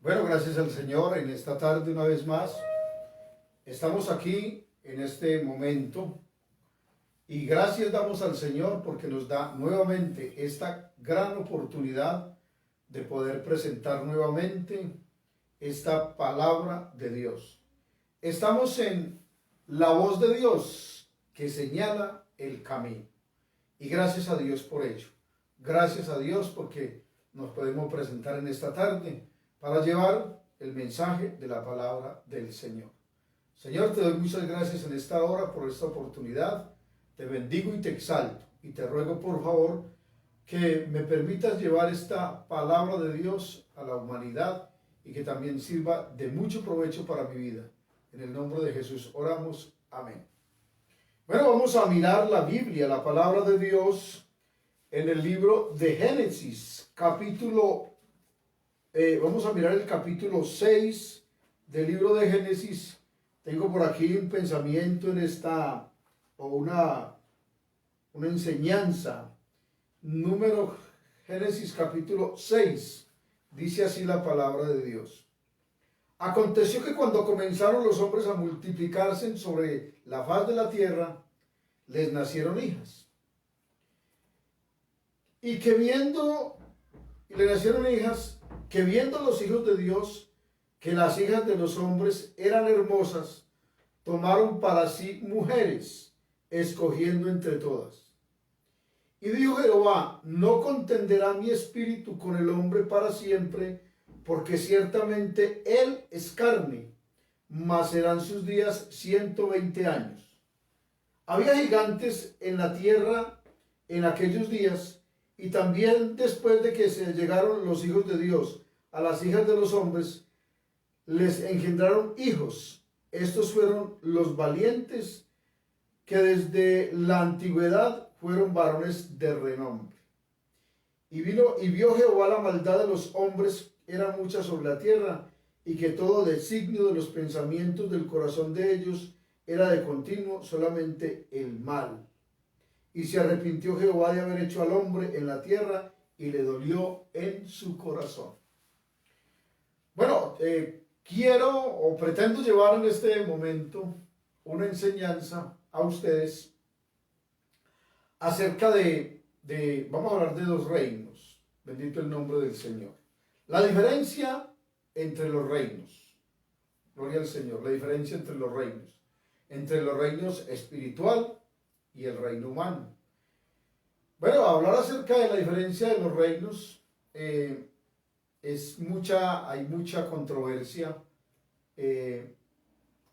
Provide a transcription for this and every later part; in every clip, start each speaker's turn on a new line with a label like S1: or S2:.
S1: Bueno, gracias al Señor en esta tarde una vez más. Estamos aquí en este momento y gracias damos al Señor porque nos da nuevamente esta gran oportunidad de poder presentar nuevamente esta palabra de Dios. Estamos en la voz de Dios que señala el camino. Y gracias a Dios por ello. Gracias a Dios porque nos podemos presentar en esta tarde para llevar el mensaje de la palabra del Señor. Señor, te doy muchas gracias en esta hora por esta oportunidad. Te bendigo y te exalto. Y te ruego por favor que me permitas llevar esta palabra de Dios a la humanidad y que también sirva de mucho provecho para mi vida. En el nombre de Jesús oramos. Amén. Bueno, vamos a mirar la Biblia, la palabra de Dios, en el libro de Génesis, vamos a mirar el capítulo 6 del libro de Génesis. Tengo por aquí un pensamiento en una enseñanza. Génesis capítulo 6, dice así la palabra de Dios. Aconteció que cuando comenzaron los hombres a multiplicarse sobre la faz de la tierra, les nacieron hijas. Y le nacieron hijas, que viendo los hijos de Dios, que las hijas de los hombres eran hermosas, tomaron para sí mujeres, escogiendo entre todas. Y dijo Jehová: no contenderá mi espíritu con el hombre para siempre, porque ciertamente él es carne, mas serán sus días 120 años. Había gigantes en la tierra en aquellos días, y también después de que se llegaron los hijos de Dios a las hijas de los hombres, les engendraron hijos. Estos fueron los valientes, que desde la antigüedad fueron varones de renombre. Y vio Jehová la maldad de los hombres era mucha sobre la tierra, y que todo designio de los pensamientos del corazón de ellos era de continuo solamente el mal. Y se arrepintió Jehová de haber hecho al hombre en la tierra, y le dolió en su corazón. Bueno, pretendo llevar en este momento una enseñanza a ustedes acerca vamos a hablar de dos reinos. Bendito el nombre del Señor. La diferencia entre los reinos. Gloria al Señor. La diferencia entre los reinos espiritual y el reino humano. Bueno, hablar acerca de la diferencia de los reinos, hay mucha controversia.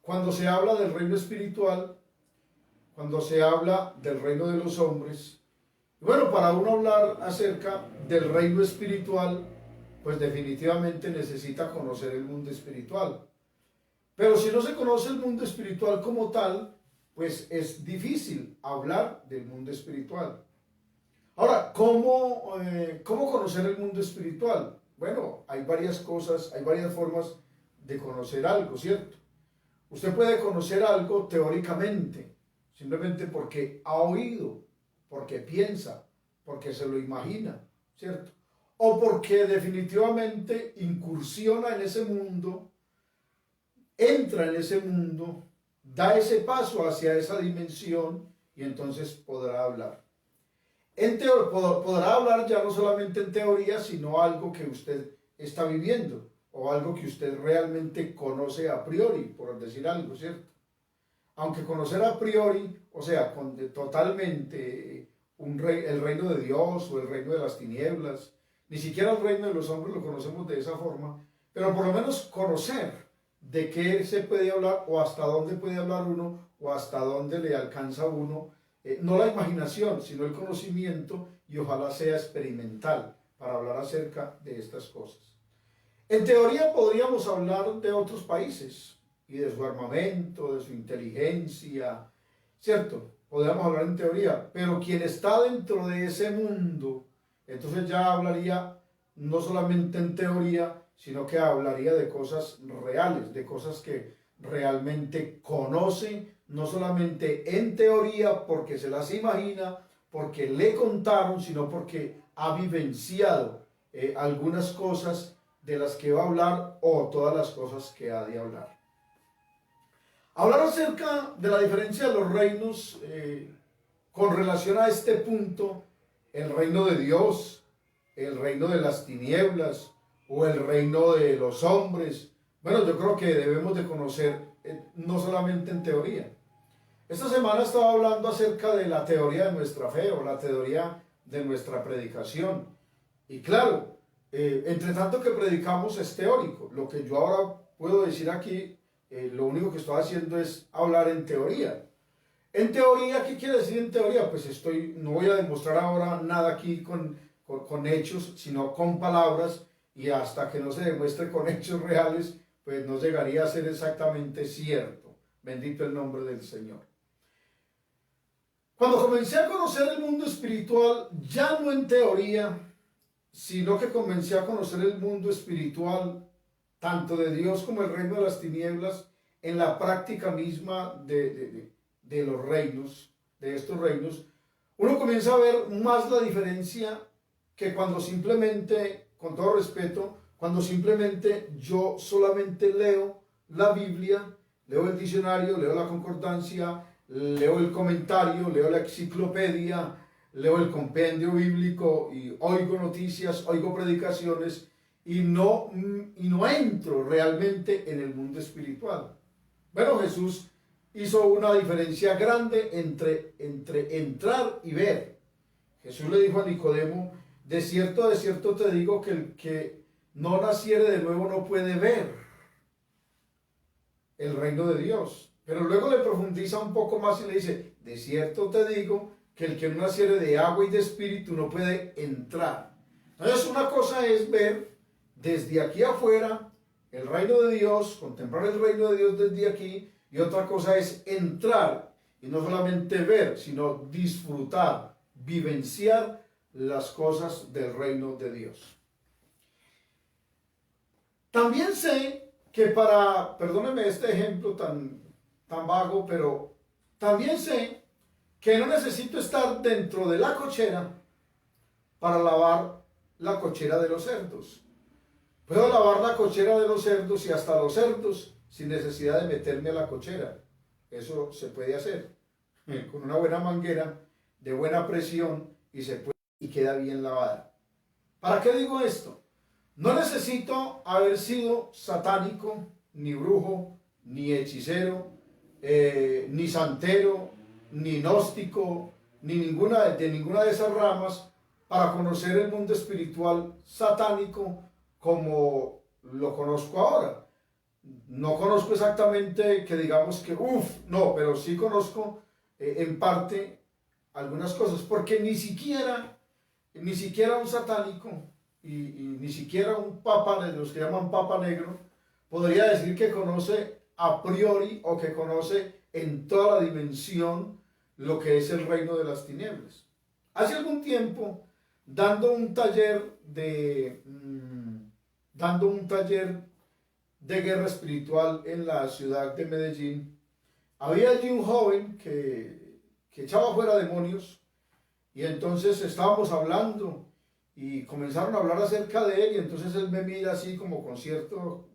S1: Cuando se habla del reino espiritual, cuando se habla del reino de los hombres, bueno, para uno hablar acerca del reino espiritual, pues definitivamente necesita conocer el mundo espiritual. Pero si no se conoce el mundo espiritual como tal, pues es difícil hablar del mundo espiritual. Ahora, ¿cómo conocer el mundo espiritual? Bueno, hay varias cosas, hay varias formas de conocer algo, ¿cierto? Usted puede conocer algo teóricamente, simplemente porque ha oído, porque piensa, porque se lo imagina, ¿cierto? O porque definitivamente incursiona en ese mundo, entra en ese mundo, da ese paso hacia esa dimensión y entonces podrá hablar. Podrá hablar ya no solamente en teoría, sino algo que usted está viviendo o algo que usted realmente conoce a priori, por decir algo, ¿cierto? Aunque conocer a priori, o sea, totalmente el reino de Dios o el reino de las tinieblas, ni siquiera el reino de los hombres lo conocemos de esa forma, pero por lo menos conocer de qué se puede hablar o hasta dónde puede hablar uno o hasta dónde le alcanza a uno, no la imaginación, sino el conocimiento, y ojalá sea experimental para hablar acerca de estas cosas. En teoría podríamos hablar de otros países y de su armamento, de su inteligencia, ¿cierto? Podríamos hablar en teoría, pero quien está dentro de ese mundo, entonces ya hablaría no solamente en teoría, sino que hablaría de cosas reales, de cosas que realmente conoce, no solamente en teoría porque se las imagina, porque le contaron, sino porque ha vivenciado algunas cosas de las que va a hablar o todas las cosas que ha de hablar. Hablar acerca de la diferencia de los reinos con relación a este punto, el reino de Dios, el reino de las tinieblas o el reino de los hombres. Bueno, yo creo que debemos de conocer no solamente en teoría. Esta semana estaba hablando acerca de la teoría de nuestra fe o la teoría de nuestra predicación. Y claro, entre tanto que predicamos es teórico. Lo que yo ahora puedo decir aquí, lo único que estoy haciendo es hablar en teoría. En teoría, ¿qué quiere decir en teoría? Pues no voy a demostrar ahora nada aquí con hechos, sino con palabras, y hasta que no se demuestre con hechos reales, pues no llegaría a ser exactamente cierto. Bendito el nombre del Señor. Cuando comencé a conocer el mundo espiritual, ya no en teoría, sino que comencé a conocer el mundo espiritual, tanto de Dios como el reino de las tinieblas, en la práctica misma de los reinos, de estos reinos, uno comienza a ver más la diferencia que cuando simplemente, con todo respeto, cuando simplemente yo solamente leo la Biblia, leo el diccionario, leo la concordancia, leo el comentario, leo la enciclopedia, leo el compendio bíblico y oigo noticias, oigo predicaciones y no entro realmente en el mundo espiritual. Bueno, Jesús hizo una diferencia grande entre entrar y ver. Jesús le dijo a Nicodemo, de cierto te digo que el que no naciere de nuevo no puede ver el reino de Dios. Pero luego le profundiza un poco más y le dice, de cierto te digo que el que no naciere de agua y de espíritu no puede entrar. Entonces una cosa es ver desde aquí afuera el reino de Dios, contemplar el reino de Dios desde aquí, y otra cosa es entrar y no solamente ver, sino disfrutar, vivenciar las cosas del reino de Dios. También sé que perdónenme este ejemplo tan vago, pero también sé que no necesito estar dentro de la cochera para lavar la cochera de los cerdos. Puedo lavar la cochera de los cerdos y hasta los cerdos sin necesidad de meterme a la cochera. Eso se puede hacer con una buena manguera de buena presión y queda bien lavada. ¿Para qué digo esto? No necesito haber sido satánico, ni brujo, ni hechicero, ni santero, ni gnóstico, ni ninguna de esas ramas para conocer el mundo espiritual satánico como lo conozco ahora. No conozco exactamente que digamos que, no, pero sí conozco en parte algunas cosas, porque ni siquiera un satánico y ni siquiera un papa, de los que llaman papa negro, podría decir que conoce a priori o que conoce en toda la dimensión lo que es el reino de las tinieblas. Hace algún tiempo, dando un taller de guerra espiritual en la ciudad de Medellín, había allí un joven que echaba fuera demonios, y entonces estábamos hablando y comenzaron a hablar acerca de él, y entonces él me mira así como con cierto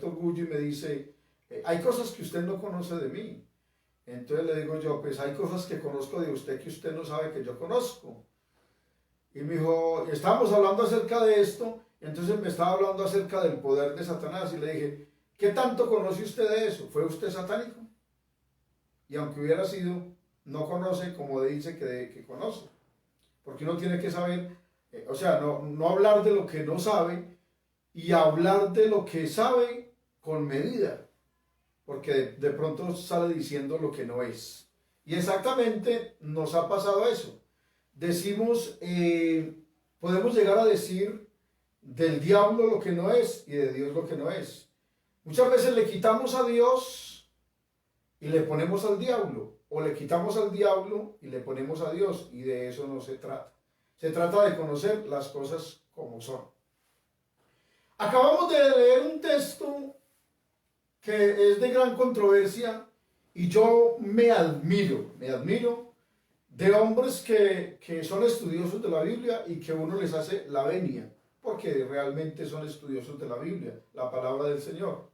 S1: orgullo y me dice, hay cosas que usted no conoce de mí. Entonces le digo yo, pues hay cosas que conozco de usted que usted no sabe que yo conozco. Y me dijo, estábamos hablando acerca de esto, y entonces me estaba hablando acerca del poder de Satanás, y le dije, ¿qué tanto conoce usted de eso? ¿Fue usted satánico? Y aunque hubiera sido, no conoce como dice que conoce. Porque uno tiene que saber, no hablar de lo que no sabe, y hablar de lo que sabe con medida, porque de pronto sale diciendo lo que no es. Y exactamente nos ha pasado eso. Decimos, podemos llegar a decir del diablo lo que no es y de Dios lo que no es. Muchas veces le quitamos a Dios y le ponemos al diablo, o le quitamos al diablo y le ponemos a Dios, y de eso no se trata. Se trata de conocer las cosas como son. Acabamos de leer un texto que es de gran controversia, y yo me admiro de hombres que son estudiosos de la Biblia y que uno les hace la venia. porque realmente son estudiosos de la Biblia, la palabra del Señor.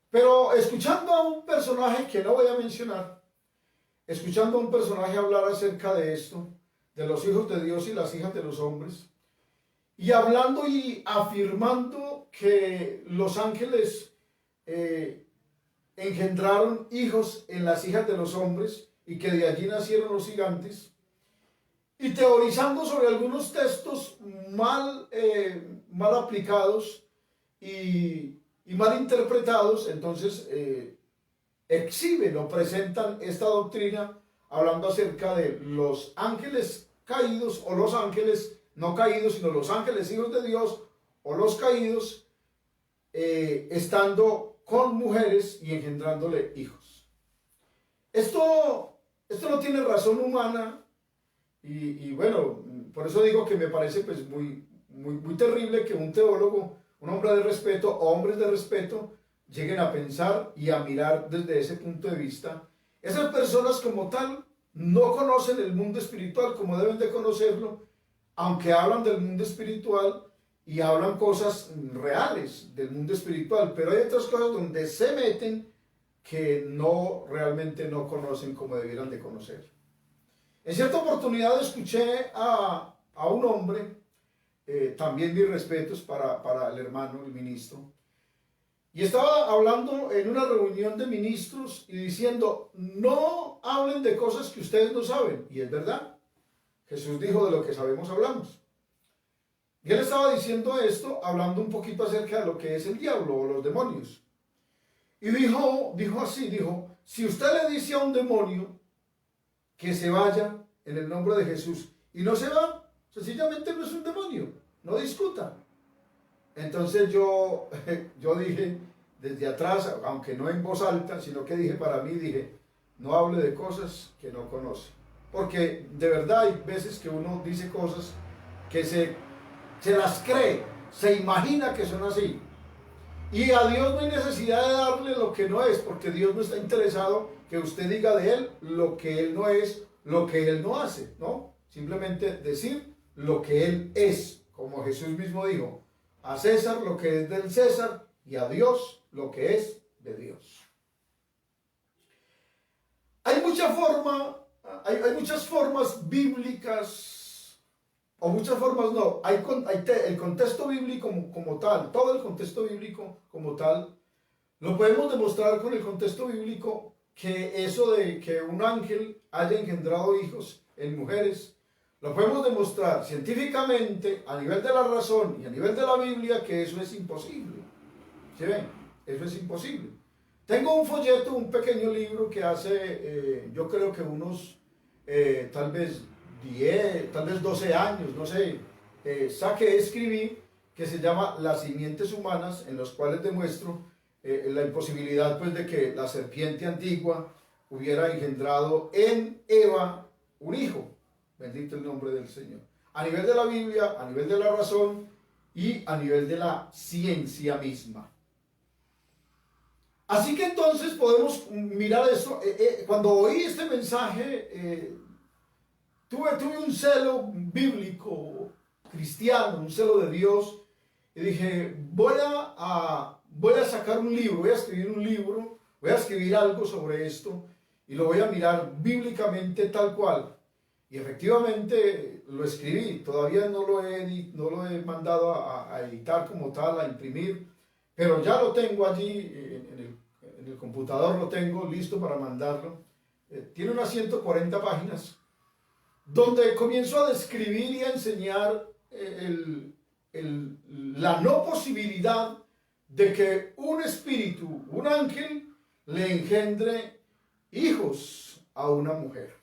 S1: Pero escuchando a un personaje que no voy a mencionar, escuchando a un personaje hablar acerca de esto, de los hijos de Dios y las hijas de los hombres, y hablando y afirmando que los ángeles engendraron hijos en las hijas de los hombres y que de allí nacieron los gigantes, y teorizando sobre algunos textos mal aplicados y mal interpretados, entonces exhiben o presentan esta doctrina hablando acerca de los ángeles caídos o los ángeles no caídos, sino los ángeles hijos de Dios o los caídos estando con mujeres y engendrándole hijos. Esto no tiene razón humana y bueno, por eso digo que me parece pues muy terrible que un teólogo, un hombre de respeto o hombres de respeto lleguen a pensar y a mirar desde ese punto de vista. Esas personas como tal no conocen el mundo espiritual como deben de conocerlo, aunque hablan del mundo espiritual y hablan cosas reales del mundo espiritual, pero hay otras cosas donde se meten que realmente no conocen como debieran de conocer. En cierta oportunidad escuché a un hombre, también mis respetos para el hermano, el ministro, y estaba hablando en una reunión de ministros y diciendo, no hablen de cosas que ustedes no saben, y es verdad. Jesús dijo, de lo que sabemos hablamos. Y él estaba diciendo esto, hablando un poquito acerca de lo que es el diablo o los demonios. Y dijo así, si usted le dice a un demonio que se vaya en el nombre de Jesús y no se va, sencillamente no es un demonio, no discuta. Entonces yo dije desde atrás, aunque no en voz alta, sino que dije para mí, no hable de cosas que no conoce. Porque de verdad hay veces que uno dice cosas que se las cree, se imagina que son así. Y a Dios no hay necesidad de darle lo que no es, porque Dios no está interesado que usted diga de Él lo que Él no es, lo que Él no hace, ¿no? Simplemente decir lo que Él es, como Jesús mismo dijo, a César lo que es del César y a Dios lo que es de Dios. Hay muchas formas bíblicas, o muchas formas no, el contexto bíblico como tal, todo el contexto bíblico como tal, lo podemos demostrar con el contexto bíblico que eso de que un ángel haya engendrado hijos en mujeres, lo podemos demostrar científicamente a nivel de la razón y a nivel de la Biblia que eso es imposible. ¿Sí ven? Eso es imposible. Tengo un folleto, un pequeño libro que hace, yo creo que unos, tal vez 10, tal vez 12 años, no sé, escribí, que se llama Las simientes humanas, en los cuales demuestro la imposibilidad pues de que la serpiente antigua hubiera engendrado en Eva un hijo. Bendito el nombre del Señor. A nivel de la Biblia, a nivel de la razón y a nivel de la ciencia misma. Así que entonces podemos mirar esto. Cuando oí este mensaje, tuve un celo bíblico, cristiano, un celo de Dios, y dije, voy a sacar un libro, voy a escribir un libro, voy a escribir algo sobre esto, y lo voy a mirar bíblicamente tal cual. Y efectivamente lo escribí, todavía no lo he mandado a editar como tal, a imprimir, pero ya lo tengo allí en el computador, lo tengo listo para mandarlo. Tiene unas 140 páginas, donde comienzo a describir y a enseñar la no posibilidad de que un espíritu, un ángel, le engendre hijos a una mujer.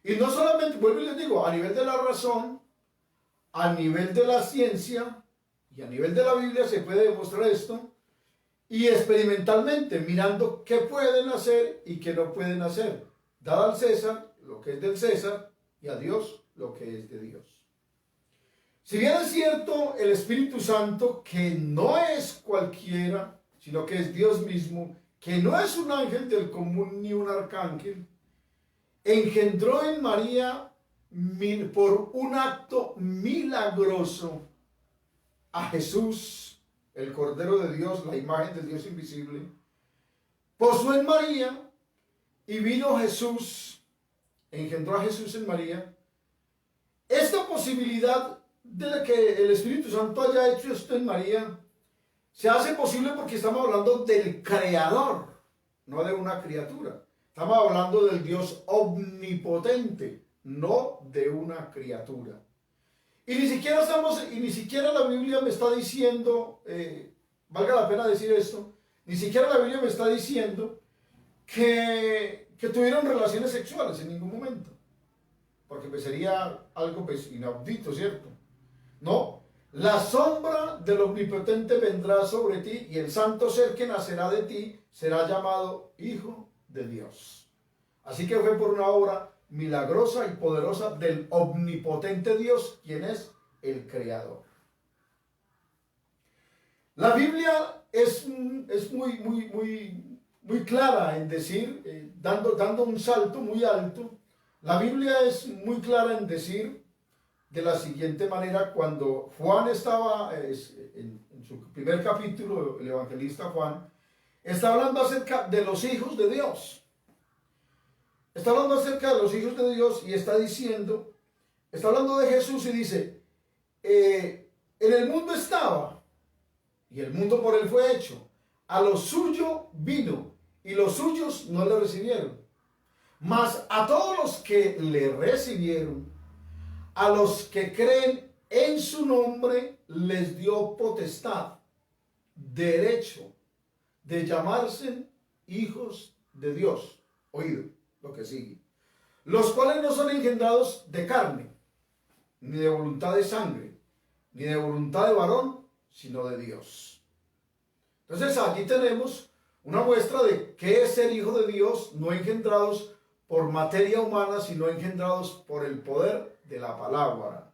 S1: Y no solamente, vuelvo y les digo, a nivel de la razón, a nivel de la ciencia y a nivel de la Biblia se puede demostrar esto, y experimentalmente, mirando qué pueden hacer y qué no pueden hacer. Dar al César lo que es del César y a Dios lo que es de Dios. Si bien es cierto, el Espíritu Santo, que no es cualquiera, sino que es Dios mismo, que no es un ángel del común ni un arcángel, engendró en María por un acto milagroso a Jesús, el Cordero de Dios, la imagen del Dios invisible, posó en María y vino Jesús, engendró a Jesús en María. Esta posibilidad de que el Espíritu Santo haya hecho esto en María se hace posible porque estamos hablando del Creador, no de una criatura. Estamos hablando del Dios omnipotente, no de una criatura. Y ni siquiera la Biblia me está diciendo, valga la pena decir esto, ni siquiera la Biblia me está diciendo que tuvieron relaciones sexuales en ningún momento. Porque pues sería algo pues inaudito, ¿cierto? No, la sombra del omnipotente vendrá sobre ti y el santo ser que nacerá de ti será llamado Hijo de Dios. Así que fue por una obra milagrosa y poderosa del omnipotente Dios, quien es el Creador. La Biblia es muy clara en decir, dando un salto muy alto. La Biblia es muy clara en decir de la siguiente manera, cuando Juan estaba en su primer capítulo, el evangelista Juan, está hablando acerca de los hijos de Dios. Está hablando acerca de los hijos de Dios y está hablando de Jesús y dice, en el mundo estaba y el mundo por él fue hecho. A lo suyo vino y los suyos no le recibieron. Mas a todos los que le recibieron, a los que creen en su nombre, les dio potestad, derecho de llamarse hijos de Dios. Oído lo que sigue. Los cuales no son engendrados de carne, ni de voluntad de sangre, ni de voluntad de varón, sino de Dios. Entonces aquí tenemos una muestra de qué es ser hijo de Dios, no engendrados por materia humana, sino engendrados por el poder de la palabra.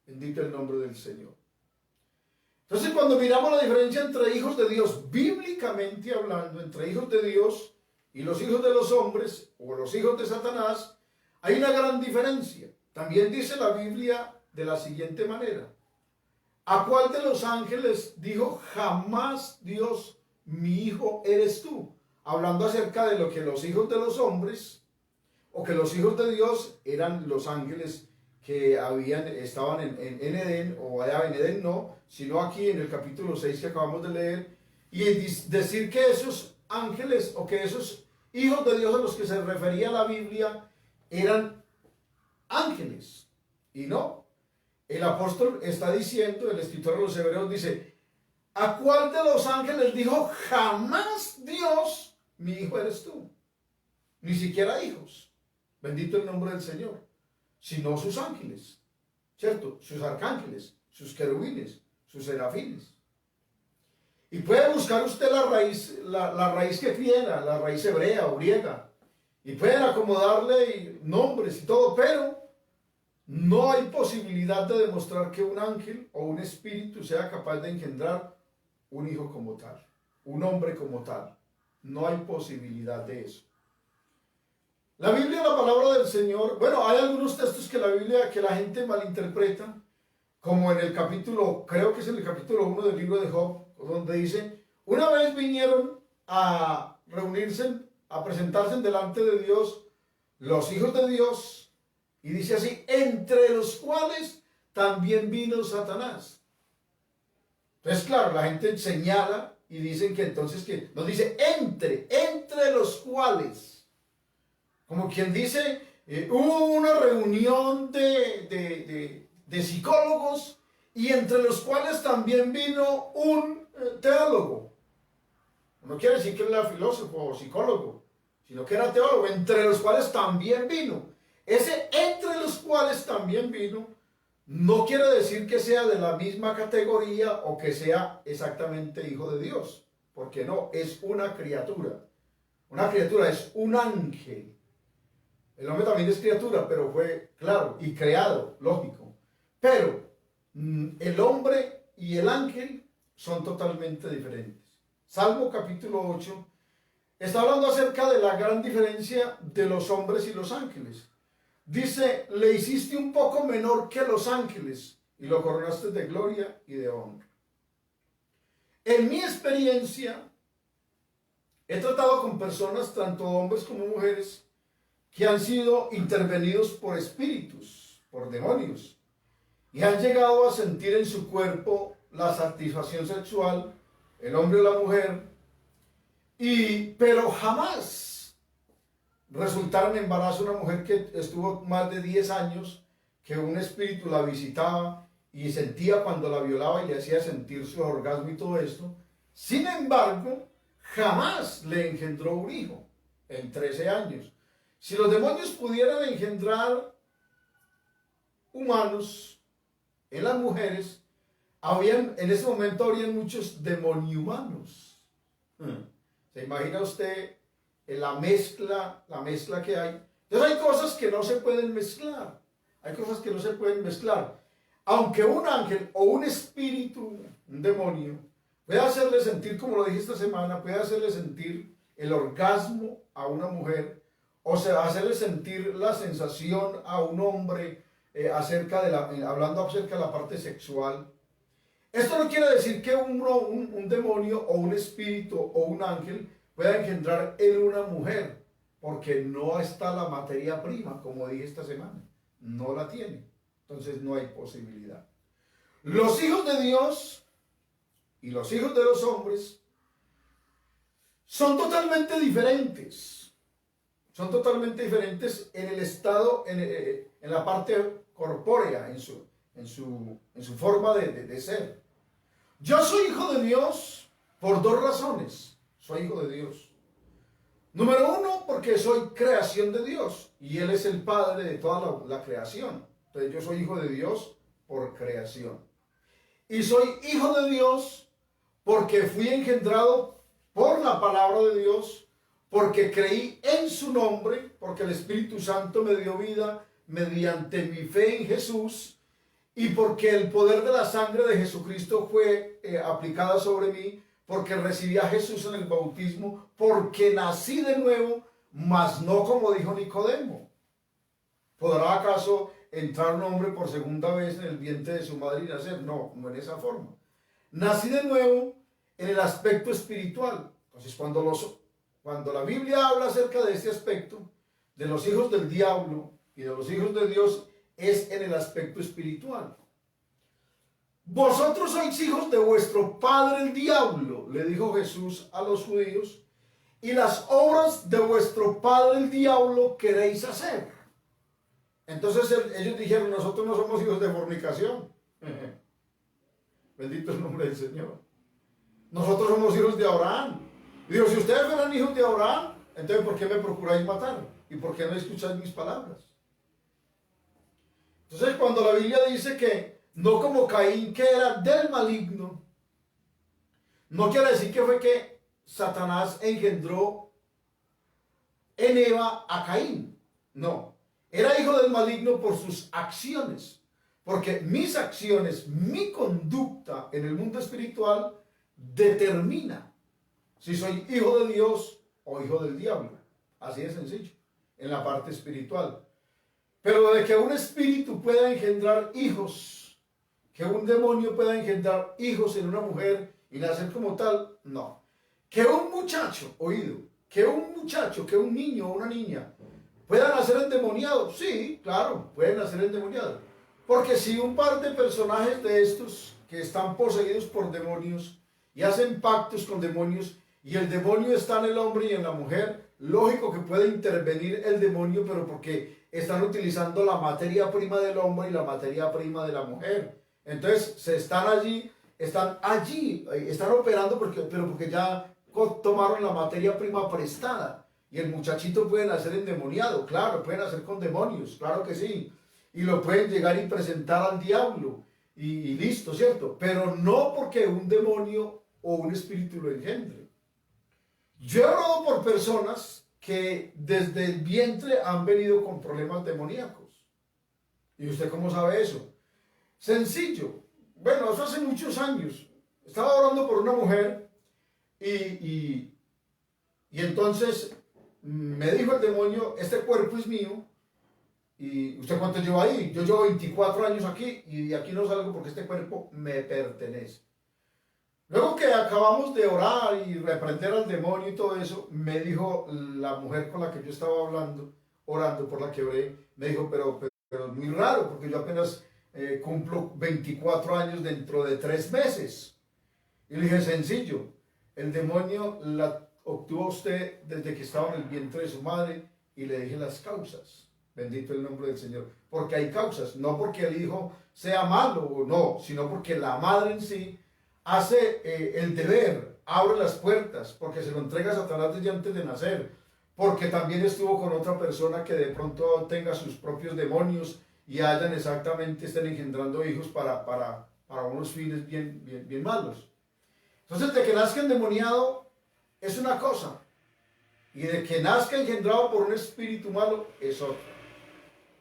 S1: Bendito el nombre del Señor. Entonces cuando miramos la diferencia entre hijos de Dios, bíblicamente hablando, entre hijos de Dios y los hijos de los hombres, o los hijos de Satanás, hay una gran diferencia. También dice la Biblia de la siguiente manera: ¿a cuál de los ángeles dijo jamás Dios, mi hijo eres tú? Hablando acerca de lo que los hijos de los hombres, o que los hijos de Dios eran los ángeles que estaban en Edén, o allá en Edén no, sino aquí en el capítulo 6 que acabamos de leer, y decir que esos ángeles, o que esos hijos de Dios a los que se refería la Biblia, eran ángeles, y no. El apóstol está diciendo, el escritor de los Hebreos dice, ¿a cuál de los ángeles dijo jamás Dios, mi hijo eres tú? Ni siquiera hijos, bendito el nombre del Señor, sino sus ángeles, ¿cierto? Sus arcángeles, sus querubines, sus serafines. Y puede buscar usted la raíz que quiera, la raíz hebrea o griega, y pueden acomodarle nombres y todo, pero no hay posibilidad de demostrar que un ángel o un espíritu sea capaz de engendrar un hijo como tal, un hombre como tal. No hay posibilidad de eso. La Biblia, la palabra del Señor, bueno, hay algunos textos que la gente malinterpreta, como en el capítulo, creo que es en el capítulo 1 del libro de Job, donde dice, una vez vinieron a reunirse, a presentarse delante de Dios, los hijos de Dios, y dice así, entre los cuales también vino Satanás. Entonces, claro, la gente señala y dicen que entonces, que nos dice entre los cuales. Como quien dice, hubo una reunión de psicólogos y entre los cuales también vino un teólogo. No quiere decir que era filósofo o psicólogo, sino que era teólogo, entre los cuales también vino. Ese entre los cuales también vino no quiere decir que sea de la misma categoría o que sea exactamente hijo de Dios, porque no, es una criatura. Una criatura es un ángel. El hombre también es criatura, pero fue, claro, y creado, lógico. Pero el hombre y el ángel son totalmente diferentes. Salmo capítulo 8 está hablando acerca de la gran diferencia de los hombres y los ángeles. Dice, le hiciste un poco menor que los ángeles y lo coronaste de gloria y de honra. En mi experiencia, he tratado con personas, tanto hombres como mujeres, que han sido intervenidos por espíritus, por demonios, y han llegado a sentir en su cuerpo la satisfacción sexual, el hombre o la mujer, pero jamás resultaron en embarazo una mujer que estuvo más de 10 años, que un espíritu la visitaba y sentía cuando la violaba y le hacía sentir su orgasmo y todo esto. Sin embargo, jamás le engendró un hijo en 13 años. Si los demonios pudieran engendrar humanos en las mujeres, en ese momento habrían muchos demonio-humanos. ¿Se imagina usted la mezcla que hay? Entonces hay cosas que no se pueden mezclar. Hay cosas que no se pueden mezclar. Aunque un ángel o un espíritu, un demonio, puede hacerle sentir, como lo dije esta semana, puede hacerle sentir el orgasmo a una mujer, o sea, hacerle sentir la sensación a un hombre hablando acerca de la parte sexual. Esto no quiere decir que un demonio o un espíritu o un ángel pueda engendrar en una mujer, porque no está la materia prima, como dije esta semana. No la tiene. Entonces no hay posibilidad. Los hijos de Dios y los hijos de los hombres son totalmente diferentes. Son totalmente diferentes en el estado, en la parte corpórea, en su forma de ser. Yo soy hijo de Dios por dos razones. Soy hijo de Dios. Número uno, porque soy creación de Dios y Él es el Padre de toda la creación. Entonces yo soy hijo de Dios por creación. Y soy hijo de Dios porque fui engendrado por la palabra de Dios, porque creí en su nombre, porque el Espíritu Santo me dio vida mediante mi fe en Jesús, y porque el poder de la sangre de Jesucristo fue aplicada sobre mí, porque recibí a Jesús en el bautismo, porque nací de nuevo, mas no como dijo Nicodemo. ¿Podrá acaso entrar un hombre por segunda vez en el vientre de su madre y nacer? No, no en esa forma. Nací de nuevo en el aspecto espiritual. Entonces, cuando la Biblia habla acerca de este aspecto, de los hijos del diablo y de los hijos de Dios, es en el aspecto espiritual. Vosotros sois hijos de vuestro padre el diablo, le dijo Jesús a los judíos, y las obras de vuestro padre el diablo queréis hacer. Entonces ellos dijeron, nosotros no somos hijos de fornicación. Bendito el nombre del Señor. Nosotros somos hijos de Abraham. Y digo, si ustedes fueran hijos de Abraham, entonces ¿por qué me procuráis matar? ¿Y por qué no escucháis mis palabras? Entonces cuando la Biblia dice que no como Caín, que era del maligno, no quiere decir que fue que Satanás engendró en Eva a Caín. No, era hijo del maligno por sus acciones. Porque mis acciones, mi conducta en el mundo espiritual determina si soy hijo de Dios o hijo del diablo. Así de sencillo, en la parte espiritual. Pero de que un espíritu pueda engendrar hijos, que un demonio pueda engendrar hijos en una mujer y nacer como tal, no. Que un muchacho, que un niño o una niña pueda nacer endemoniado, sí, claro, pueden nacer endemoniados. Porque si un par de personajes de estos que están poseídos por demonios y hacen pactos con demonios y el demonio está en el hombre y en la mujer, lógico que puede intervenir el demonio, pero porque están utilizando la materia prima del hombre y la materia prima de la mujer. Entonces están operando pero porque ya tomaron la materia prima prestada. Y el muchachito puede nacer endemoniado, claro, puede nacer con demonios, claro que sí. Y lo pueden llegar y presentar al diablo y listo, ¿cierto? Pero no porque un demonio o un espíritu lo engendre. Yo he orado por personas que desde el vientre han venido con problemas demoníacos. ¿Y usted cómo sabe eso? Sencillo. Bueno, eso hace muchos años. Estaba orando por una mujer y entonces me dijo el demonio, este cuerpo es mío, ¿Y usted cuánto lleva ahí? Yo llevo 24 años aquí y de aquí no salgo porque este cuerpo me pertenece. Luego que acabamos de orar y reprender al demonio y todo eso, me dijo la mujer con la que yo estaba hablando, orando, por la que oré, me dijo, pero es muy raro porque yo apenas cumplo 24 años dentro de 3 meses. Y le dije, sencillo, el demonio la obtuvo a usted desde que estaba en el vientre de su madre, y le dije las causas. Bendito el nombre del Señor. Porque hay causas, no porque el hijo sea malo o no, sino porque la madre en sí hace el deber, abre las puertas, porque se lo entrega a Satanás desde antes de nacer, porque también estuvo con otra persona que de pronto tenga sus propios demonios y estén engendrando hijos para unos fines bien malos. Entonces, de que nazca endemoniado es una cosa, y de que nazca engendrado por un espíritu malo es otra.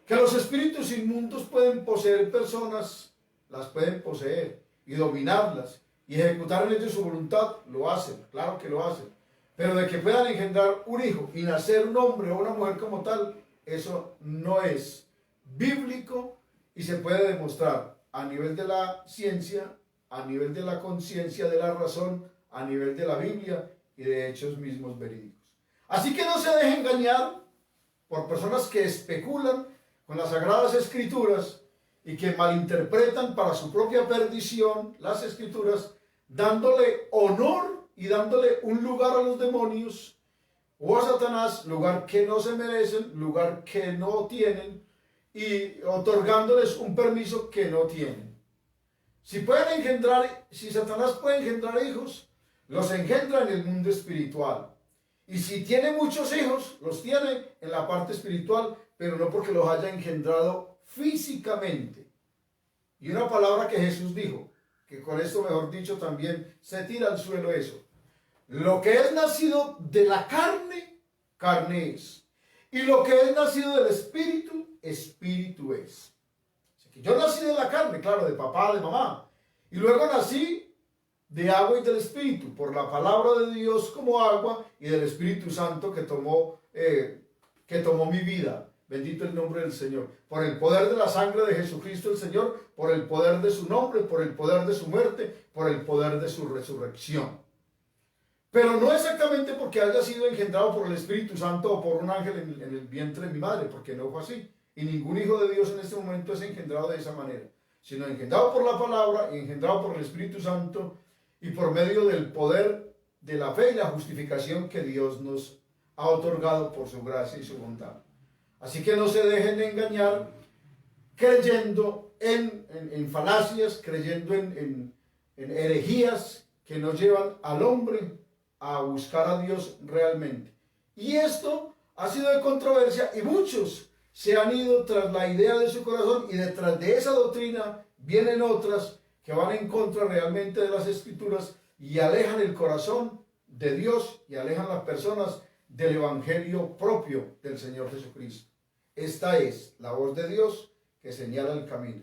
S1: Que los espíritus inmundos pueden poseer personas, las pueden poseer y dominarlas y ejecutar en ellos su voluntad, lo hacen, claro que lo hacen. Pero de que puedan engendrar un hijo y nacer un hombre o una mujer como tal, eso no es bíblico y se puede demostrar a nivel de la ciencia, a nivel de la conciencia, de la razón, a nivel de la Biblia y de hechos mismos verídicos. Así que no se deje engañar por personas que especulan con las Sagradas Escrituras y que malinterpretan para su propia perdición las Escrituras, dándole honor y dándole un lugar a los demonios o a Satanás, lugar que no se merecen, lugar que no tienen, y otorgándoles un permiso que no tienen. Si Satanás puede engendrar hijos, los engendra en el mundo espiritual. Y si tiene muchos hijos, los tiene en la parte espiritual, pero no porque los haya engendrado físicamente. Y una palabra que Jesús dijo, que con esto, mejor dicho, también se tira al suelo eso. Lo que es nacido de la carne, carne es. Y lo que es nacido del espíritu, espíritu es. Así que yo nací de la carne, claro, de papá, de mamá. Y luego nací de agua y del espíritu, por la palabra de Dios como agua y del Espíritu Santo que tomó mi vida. Bendito el nombre del Señor. Por el poder de la sangre de Jesucristo el Señor, por el poder de su nombre, por el poder de su muerte, por el poder de su resurrección. Pero no exactamente porque haya sido engendrado por el Espíritu Santo o por un ángel en el vientre de mi madre, porque no fue así. Y ningún hijo de Dios en este momento es engendrado de esa manera, sino engendrado por la palabra y engendrado por el Espíritu Santo y por medio del poder de la fe y la justificación que Dios nos ha otorgado por su gracia y su bondad. Así que no se dejen de engañar creyendo en falacias, creyendo en herejías que no llevan al hombre a buscar a Dios realmente. Y esto ha sido de controversia y muchos se han ido tras la idea de su corazón, y detrás de esa doctrina vienen otras que van en contra realmente de las Escrituras y alejan el corazón de Dios y alejan las personas del evangelio propio del Señor Jesucristo. Esta es la voz de Dios que señala el camino.